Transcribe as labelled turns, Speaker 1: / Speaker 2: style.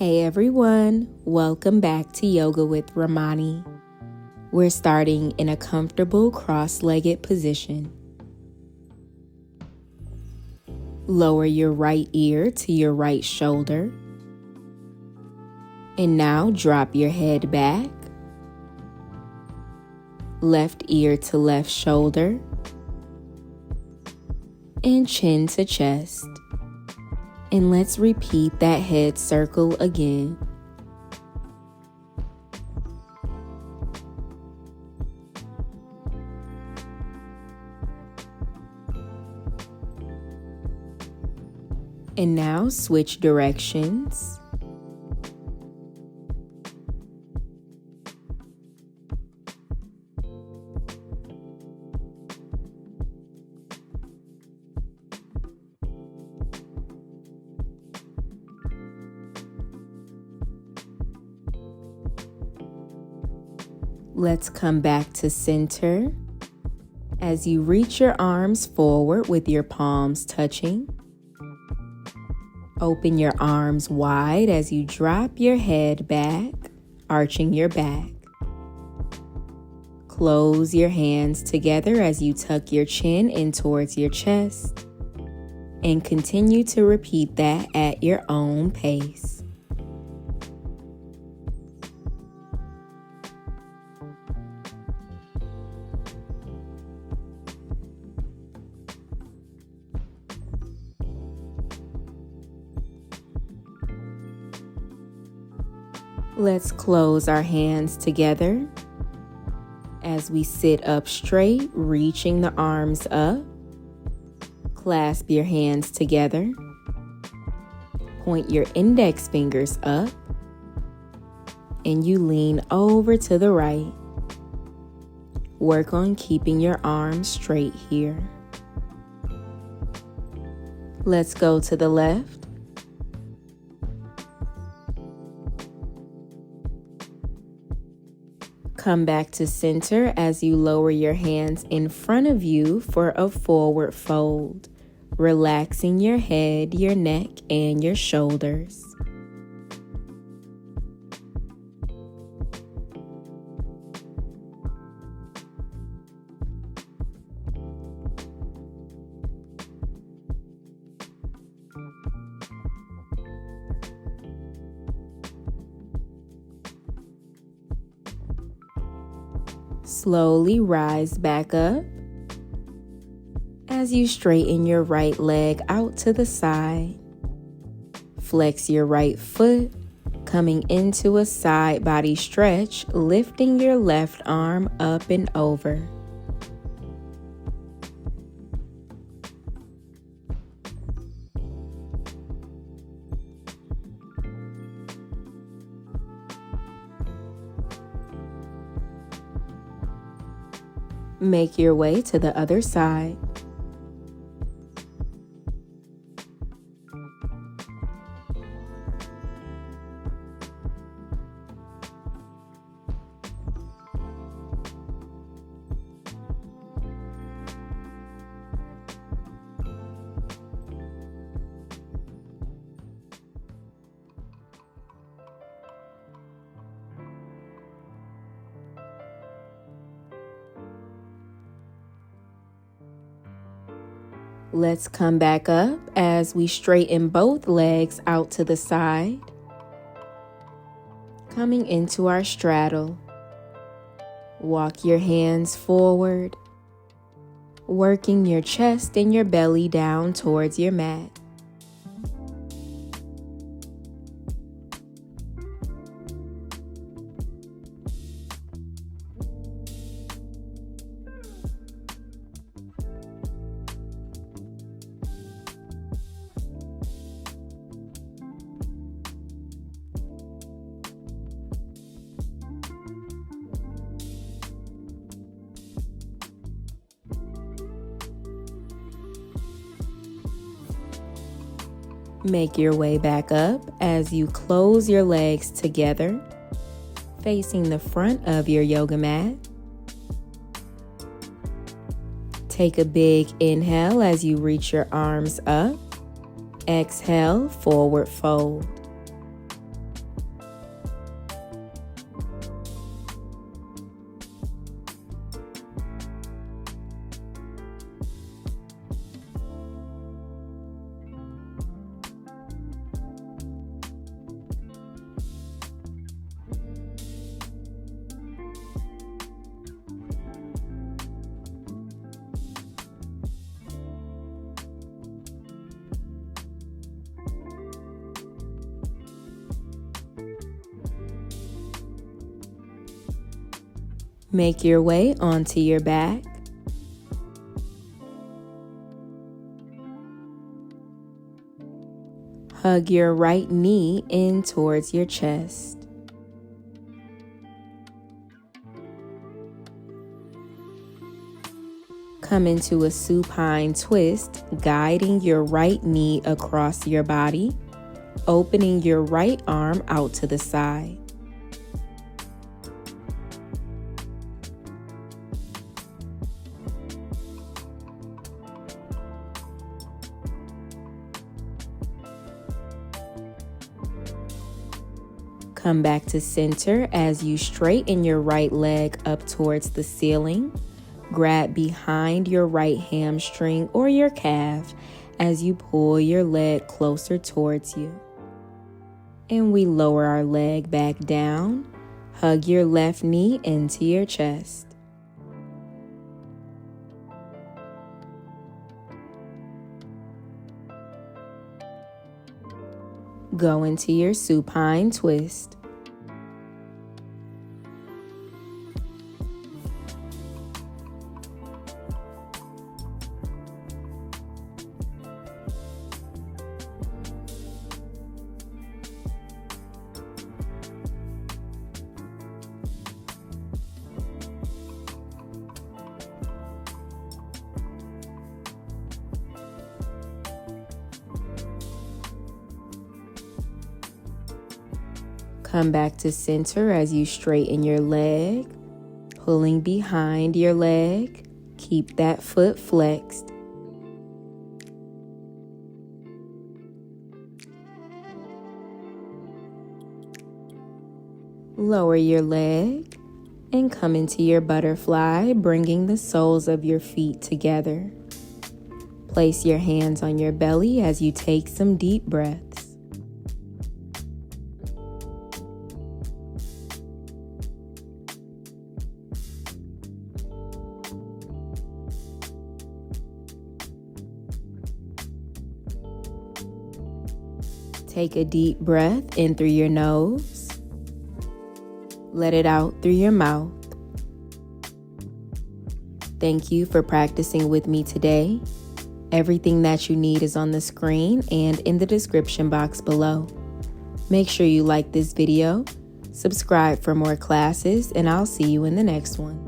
Speaker 1: Hey everyone, welcome back to Yoga with RAMONI. We're starting in a comfortable cross-legged position. Lower your right ear to your right shoulder. And now drop your head back. Left ear to left shoulder. And chin to chest. And let's repeat that head circle again. And now switch directions. Let's come back to center as you reach your arms forward with your palms touching. Open your arms wide as you drop your head back, arching your back. Close your hands together as you tuck your chin in towards your chest, and continue to repeat that at your own pace. Let's close our hands together as we sit up straight, reaching the arms up. Clasp your hands together. Point your index fingers up, and you lean over to the right. Work on keeping your arms straight here. Let's go to the left. Come back to center as you lower your hands in front of you for a forward fold, relaxing your head, your neck, and your shoulders. Slowly rise back up as you straighten your right leg out to the side. Flex your right foot, coming into a side body stretch, lifting your left arm up and over. Make your way to the other side. Let's come back up as we straighten both legs out to the side, coming into our straddle. Walk your hands forward, working your chest and your belly down towards your mat. Make your way back up as you close your legs together, facing the front of your yoga mat. Take a big inhale as you reach your arms up. Exhale, forward fold. Make your way onto your back. Hug your right knee in towards your chest. Come into a supine twist, guiding your right knee across your body, opening your right arm out to the side. Come back to center as you straighten your right leg up towards the ceiling. Grab behind your right hamstring or your calf as you pull your leg closer towards you. And we lower our leg back down. Hug your left knee into your chest. Go into your supine twist. Come back to center as you straighten your leg, pulling behind your leg. Keep that foot flexed. Lower your leg and come into your butterfly, bringing the soles of your feet together. Place your hands on your belly as you take some deep breaths. Take a deep breath in through your nose. Let it out through your mouth. Thank you for practicing with me today. Everything that you need is on the screen and in the description box below. Make sure you like this video, subscribe for more classes, and I'll see you in the next one.